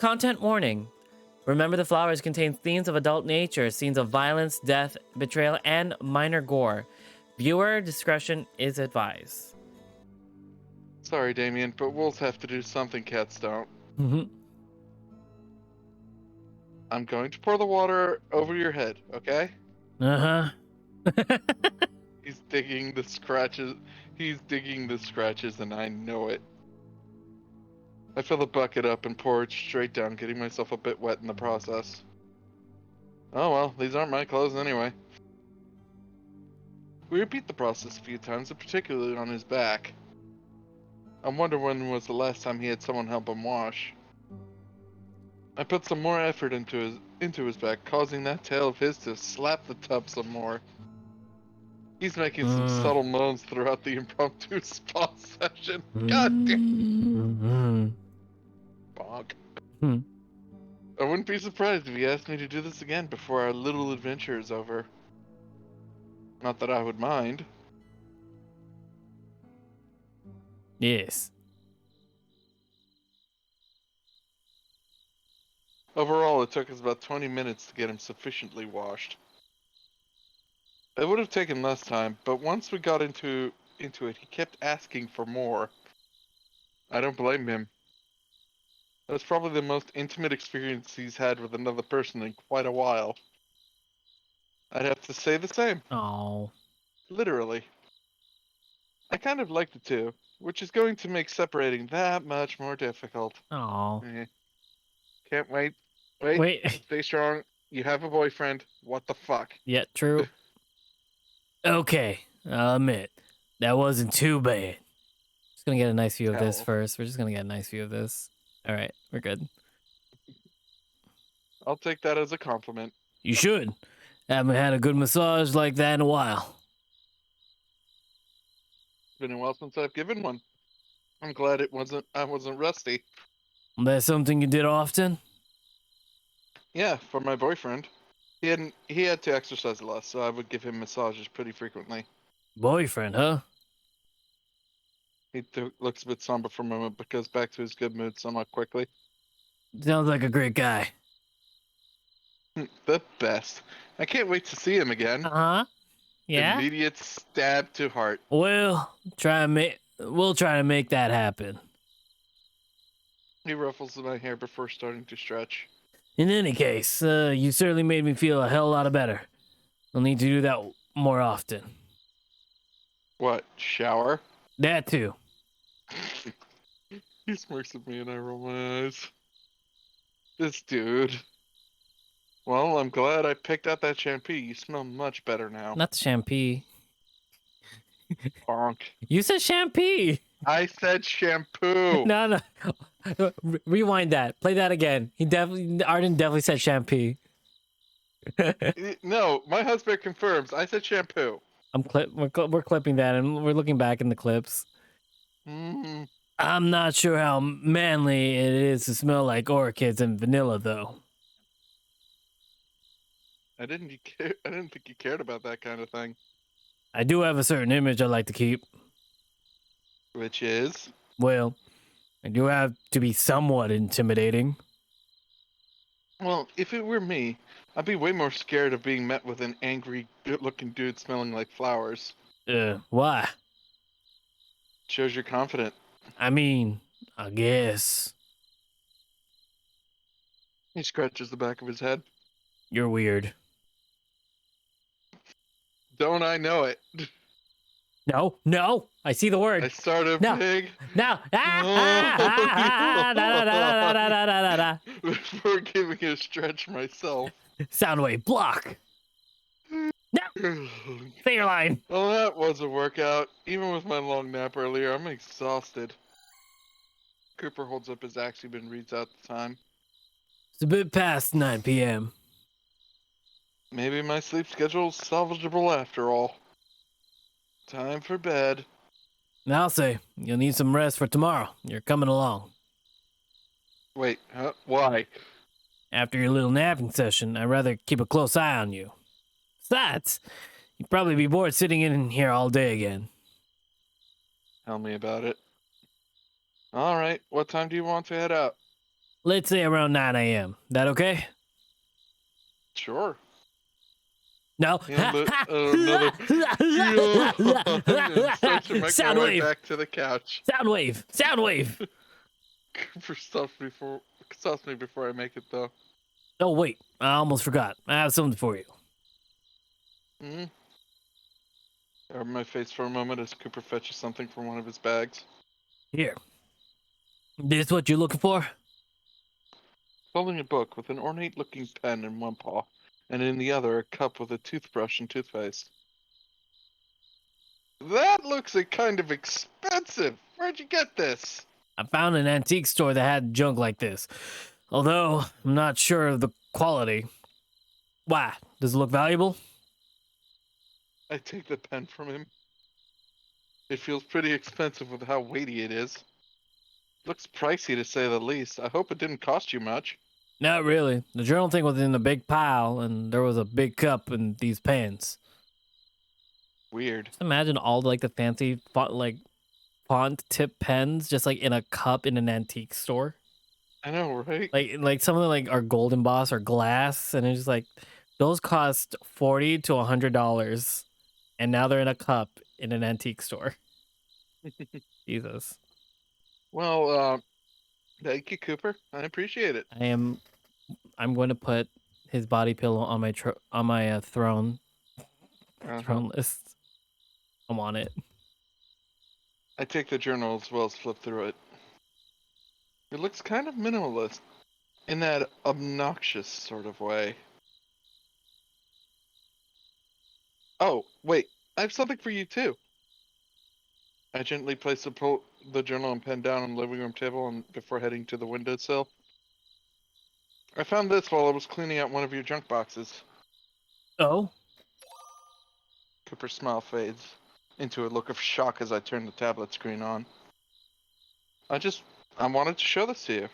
Content warning. Remember, the flowers contain themes of adult nature, scenes of violence, death, betrayal, and minor gore. Viewer discretion is advised. Sorry, Damien, but wolves have to do something cats don't. I'm going to pour the water over your head, okay? Uh-huh. He's digging the scratches. He's digging the scratches, and I know it. I fill the bucket up and pour it straight down, getting myself a bit wet in the process. Oh well, these aren't my clothes anyway. We repeat the process a few times, and particularly on his back. I wonder when was the last time he had someone help him wash. I put some more effort into his back, causing that tail of his to slap the tub some more. He's making some subtle moans throughout the impromptu spa session. God damn. Bonk. I wouldn't be surprised if he asked me to do this again before our little adventure is over. Not that I would mind. Yes. Overall, it took us about 20 minutes to get him sufficiently washed. It would have taken less time, but once we got into it, he kept asking for more. I don't blame him. That's probably the most intimate experience he's had with another person in quite a while. I'd have to say the same. Oh. Literally. I kind of liked it too, which is going to make separating that much more difficult. Oh. Can't wait. Wait. Stay strong. You have a boyfriend. What the fuck? Yeah, true. Okay, I'll admit, that wasn't too bad. Just gonna get a nice view of this first. We're just gonna get a nice view of this. All right, we're good. I'll take that as a compliment. You should. Haven't had a good massage like that in a while. It's been a while since I've given one. I'm glad I wasn't rusty. That's something you did often? Yeah, for my boyfriend. He had to exercise less, so I would give him massages pretty frequently. Boyfriend, huh? He looks a bit somber for a moment, but goes back to his good mood somewhat quickly. Sounds like a great guy. The best. I can't wait to see him again. Uh-huh. Yeah? Immediate stab to heart. We'll try to make that happen. He ruffles my hair before starting to stretch. In any case, you certainly made me feel a hell lot better. I'll need to do that more often. What, shower? That too. He smirks at me and I roll my eyes. This dude. Well, I'm glad I picked out that shampoo. You smell much better now. Not the shampoo. Bonk. You said shampoo. I said shampoo. No. Rewind that. Play that again. Arden definitely said shampoo. No, my husband confirms. I said shampoo. We're clipping that and we're looking back in the clips. I'm not sure how manly it is to smell like orchids and vanilla, though. I didn't think you cared about that kind of thing. I do have a certain image I like to keep. Which is? Well, I do have to be somewhat intimidating. Well, if it were me, I'd be way more scared of being met with an angry, good-looking dude smelling like flowers. Why? Shows you're confident. I mean, I guess. He scratches the back of his head. You're weird. Don't I know it? No. I see the word. I started No. big. No. Before giving it a stretch myself. Soundwave block. No. Say your line. Well, that was a workout. Even with my long nap earlier, I'm exhausted. Cooper holds up his axe and reads out the time. It's a bit past 9 p.m. Maybe my sleep schedule's salvageable after all. Time for bed. I'll say, you'll need some rest for tomorrow. You're coming along. Wait, why? After your little napping session, I'd rather keep a close eye on you. Besides, you'd probably be bored sitting in here all day again. Tell me about it. Alright, what time do you want to head out? Let's say around 9 a.m. That okay? Sure. No. Another yawn and start to make my Sound way wave. back to the couch. Sound wave. Sound wave. Cooper stops me before I make it though. Oh wait, I almost forgot. I have something for you. Hmm. Cover my face for a moment as Cooper fetches something from one of his bags. Here. This what you're looking for? Holding a book with an ornate-looking pen in one paw, and in the other a cup with a toothbrush and toothpaste. That looks a kind of expensive. Where'd you get this? I found an antique store that had junk like this. Although, I'm not sure of the quality. Why? Does it look valuable? I take the pen from him. It feels pretty expensive with how weighty it is. Looks pricey to say the least. I hope it didn't cost you much. Not really. The journal thing was in a big pile, and there was a big cup and these pens. Weird. Just imagine all like the fancy font tip pens just like in a cup in an antique store. I know, right? Like some of them like are golden boss or glass, and it's just like those cost $40 to $100, and now they're in a cup in an antique store. Jesus. Well, thank you, Cooper. I appreciate it. I'm going to put his body pillow on my throne Uh-huh. throne list. I'm on it. I take the journal as well as flip through it. It looks kind of minimalist, in that obnoxious sort of way. Oh, wait, I have something for you too. I gently place the journal and pen down on the living room table and before heading to the windowsill. I found this while I was cleaning out one of your junk boxes. Oh, Cooper's smile fades into a look of shock as I turn the tablet screen on. I wanted to show this to you.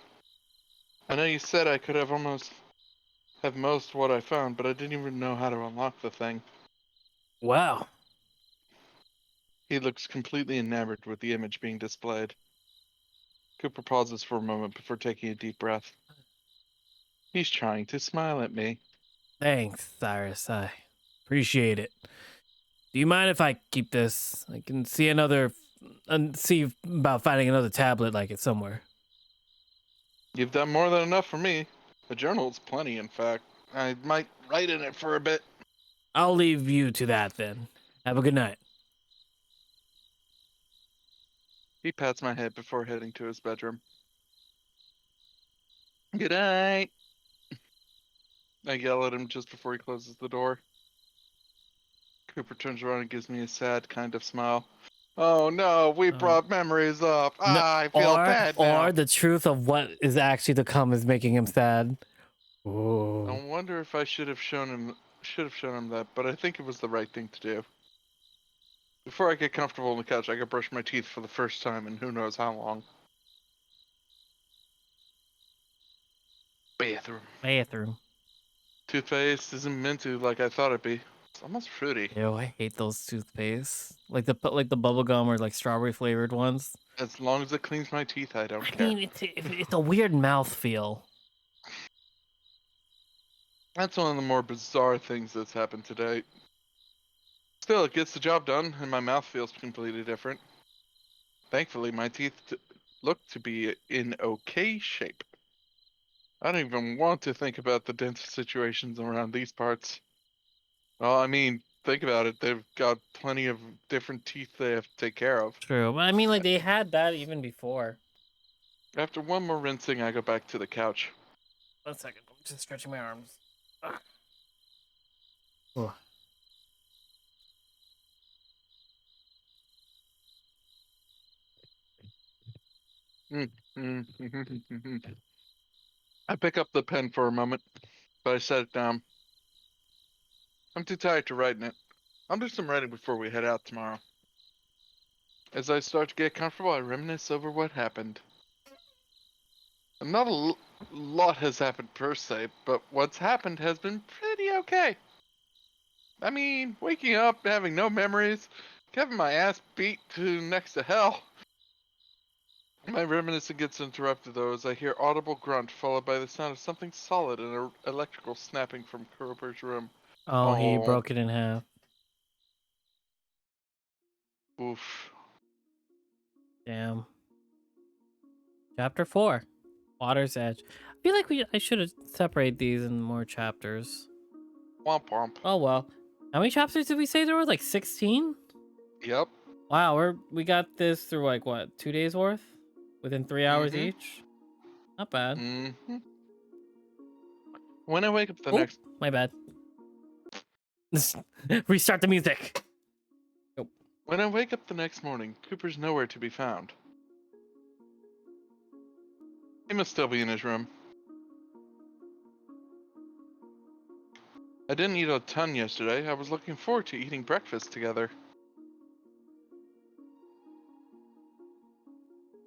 I know you said I could have most what I found, but I didn't even know how to unlock the thing. wow. He looks completely enamored with the image being displayed. Cooper pauses for a moment before taking a deep breath. He's trying to smile at me. Thanks, Cyrus. I appreciate it. Do you mind if I keep this? I can see see about finding another tablet like it somewhere. You've done more than enough for me. The journal's plenty, in fact. I might write in it for a bit. I'll leave you to that then. Have a good night. He pats my head before heading to his bedroom. Good night. I yell at him just before he closes the door. Cooper turns around and gives me a sad kind of smile. Oh no, we brought memories up. No, I feel bad now. or the truth of what is actually to come is making him sad. I Oh. wonder if I should have shown him that, but I think it was the right thing to do. Before I get comfortable on the couch, I can brush my teeth for the first time in who knows how long. Bathroom. Toothpaste isn't mint to like I thought it'd be. It's almost fruity. Ew, I hate those toothpaste. Like the bubble gum or like strawberry flavored ones. As long as it cleans my teeth, I don't I care. mean, it's a weird mouth feel. That's one of the more bizarre things that's happened today. Still, it gets the job done, and my mouth feels completely different. Thankfully, my teeth look to be in okay shape. I don't even want to think about the dentist situations around these parts. Well, I mean, think about it. They've got plenty of different teeth they have to take care of. True, but I mean, like they had that even before. After one more rinsing, I go back to the couch. 1 second, I'm just stretching my arms. Oh. I pick up the pen for a moment, but I set it down. I'm too tired to write in it. I'll do some writing before we head out tomorrow. As I start to get comfortable, I reminisce over what happened. Not a lot has happened per se, but what's happened has been pretty okay. I mean, waking up, having no memories, having my ass beat to next to hell. My reminiscence gets interrupted though as I hear audible grunt followed by the sound of something solid and electrical snapping from Cooper's room. Oh, he Oh, broke it in half. oof. Damn. Chapter 4. Water's Edge. I feel like I should have separated these in more chapters. Womp womp. Oh well. How many chapters did we say there were? Like 16? Yep. Wow, we got this through like what, 2 days worth? Within 3 hours Mm-hmm. each? Not bad. Mm-hmm. When I wake up the Oh, next my bad. Restart the music. Oh. When I wake up the next morning, Cooper's nowhere to be found. He must still be in his room. I didn't eat a ton yesterday. I was looking forward to eating breakfast together.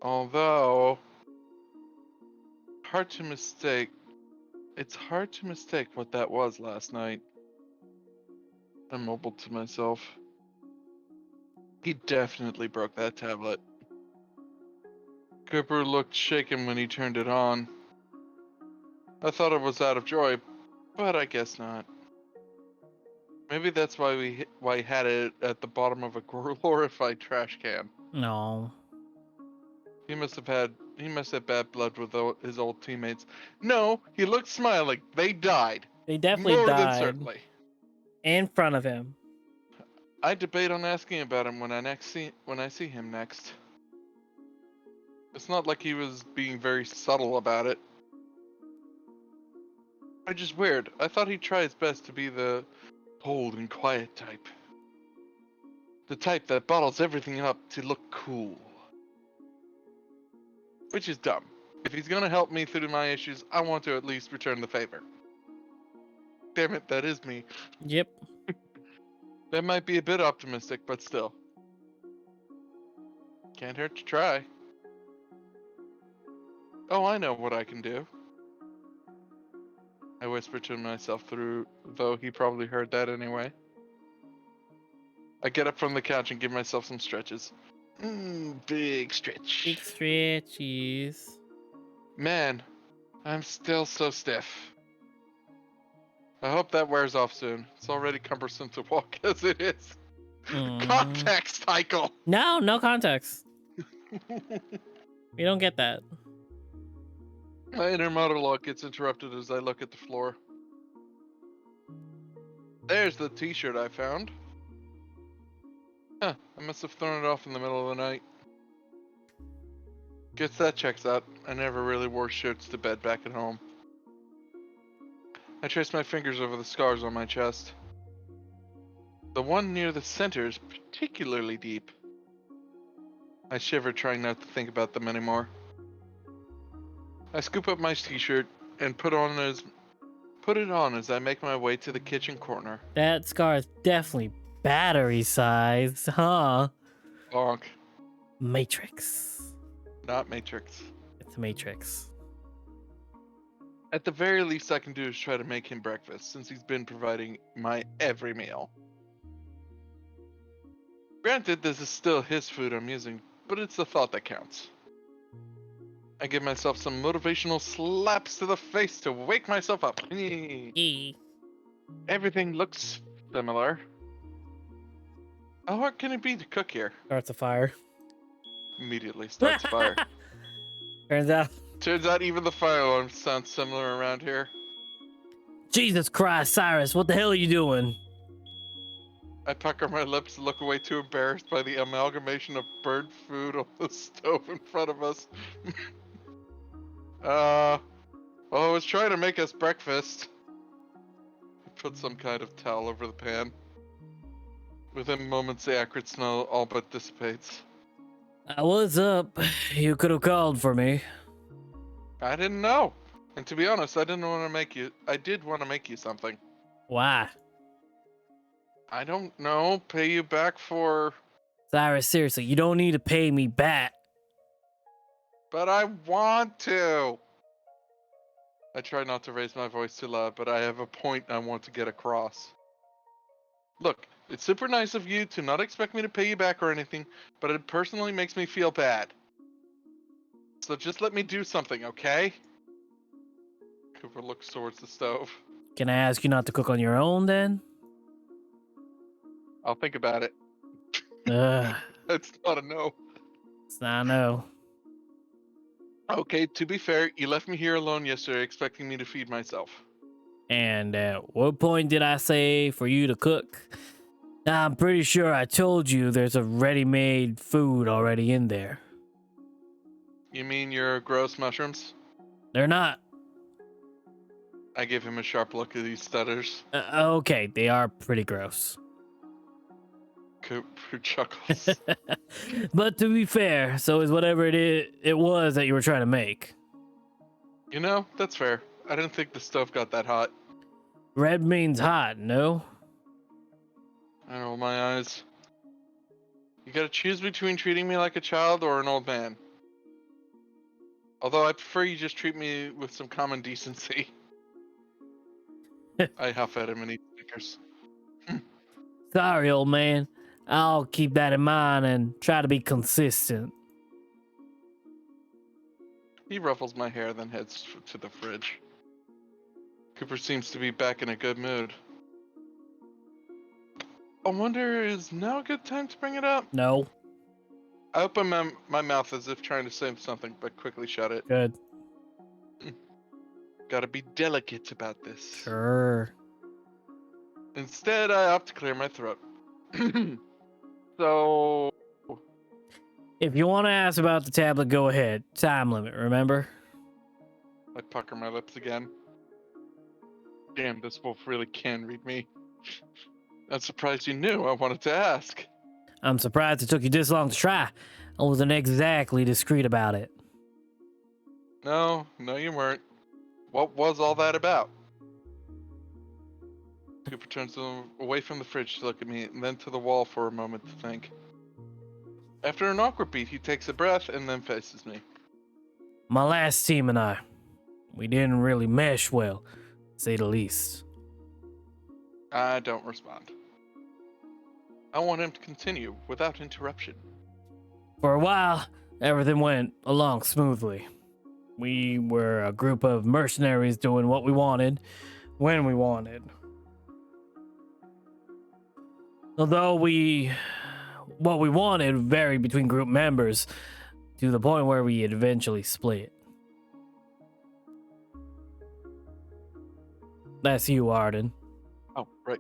Although, hard to mistake. It's hard to mistake what that was last night. I mumbled to myself. He definitely broke that tablet. Cooper looked shaken when he turned it on. I thought it was out of joy, but I guess not. Maybe that's why he had it at the bottom of a glorified trash can. No. He must have bad blood with his old teammates. No, he looked smiling. They died. They definitely More than died certainly. in front of him. I debate on asking about him when I see him next. It's not like he was being very subtle about it. Which is weird. I thought he'd try his best to be the cold and quiet type. The type that bottles everything up to look cool. Which is dumb. If he's gonna help me through my issues, I want to at least return the favor. Damn it, that is me. Yep. That might be a bit optimistic, but still. Can't hurt to try. Oh, I know what I can do. I whispered to myself through, though he probably heard that anyway. I get up from the couch and give myself some stretches. Big stretch. Big stretchies. Man, I'm still so stiff. I hope that wears off soon. It's already cumbersome to walk as it is. Mm-hmm. Context, Michael! No context. We don't get that. My inner monologue gets interrupted as I look at the floor. There's the t-shirt I found. Huh, I must have thrown it off in the middle of the night. Guess that checks out. I never really wore shirts to bed back at home. I trace my fingers over the scars on my chest. The one near the center is particularly deep. I shiver, trying not to think about them anymore. I scoop up my t-shirt and put it on as I make my way to the kitchen corner. That scar is definitely battery size, huh? Bonk. Matrix. Not Matrix. It's Matrix. At the very least I can do is try to make him breakfast, since he's been providing my every meal. Granted, this is still his food I'm using, but it's the thought that counts. I give myself some motivational slaps to the face to wake myself up. Everything looks similar. How hard can it be to cook here? Starts a fire. Immediately starts fire. Turns out, even the fire alarm sounds similar around here. Jesus Christ, Cyrus, what the hell are you doing? I pucker my lips and look away, too embarrassed by the amalgamation of burnt food on the stove in front of us. Well, I was trying to make us breakfast. I put some kind of towel over the pan. Within moments, the acrid smell all but dissipates. What's up? You could have called for me. I didn't know. And to be honest, I did want to make you something. Why? I don't know. Pay you back for... Cyrus, seriously, you don't need to pay me back. But I want to. I try not to raise my voice too loud, but I have a point I want to get across. Look, it's super nice of you to not expect me to pay you back or anything, but it personally makes me feel bad. So just let me do something, okay? Cooper looks towards the stove. Can I ask you not to cook on your own then? I'll think about it. Ugh, That's not a no. it's not a no. Okay, to be fair, you left me here alone yesterday expecting me to feed myself. And at what point did I say for you to cook? I'm pretty sure I told you there's a ready-made food already in there. You mean your gross mushrooms? They're not. I give him a sharp look as he stutters. Okay, they are pretty gross. Cooper chuckles. But to be fair, so is whatever it was that you were trying to make. You know, that's fair. I didn't think the stove got that hot. Red means hot, no? I roll my eyes. You gotta choose between treating me like a child or an old man. Although I prefer you just treat me with some common decency. I huff at him and eat Snickers. Sorry, old man. I'll keep that in mind and try to be consistent. He ruffles my hair, then heads to the fridge. Cooper seems to be back in a good mood. I wonder, is now a good time to bring it up? No. I open my mouth as if trying to say something, but quickly shut it. Good. Gotta be delicate about this. Sure. Instead, I opt to clear my throat. So, If you want to ask about the tablet, go ahead. Time limit, remember? I pucker my lips again. Damn, this wolf really can read me. I'm surprised you knew I wanted to ask. I'm surprised it took you this long to try. I wasn't exactly discreet about it. No, you weren't. What was all that about? Cooper turns away from the fridge to look at me, and then to the wall for a moment to think. After an awkward beat, he takes a breath and then faces me. My last team and I, we didn't really mesh well, to say the least. I don't respond. I want him to continue without interruption. For a while, everything went along smoothly. We were a group of mercenaries doing what we wanted, when we wanted. Although what we wanted varied between group members to the point where we eventually split. That's you, Arden. Oh, right.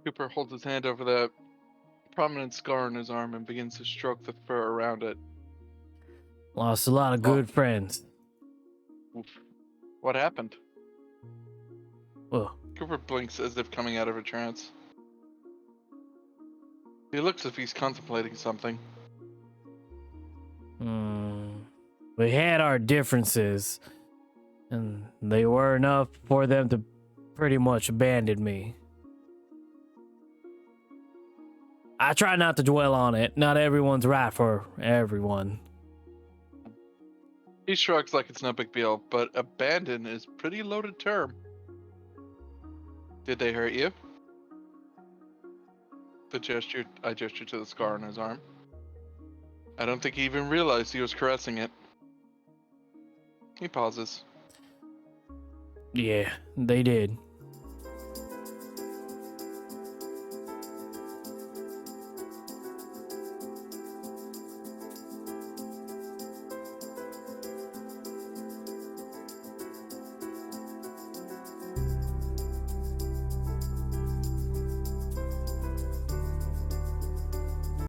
Cooper holds his hand over the prominent scar on his arm and begins to stroke the fur around it. Lost a lot of good friends. Oof. What happened? Ugh. Cooper blinks as if coming out of a trance. He looks as if he's contemplating something. We had our differences, and they were enough for them to pretty much abandon me. I try not to dwell on it. Not everyone's right for everyone. He shrugs like it's no big deal, but abandon is a pretty loaded term. Did they hurt you? I gestured to the scar on his arm. I don't think he even realized he was caressing it. He pauses. Yeah, they did.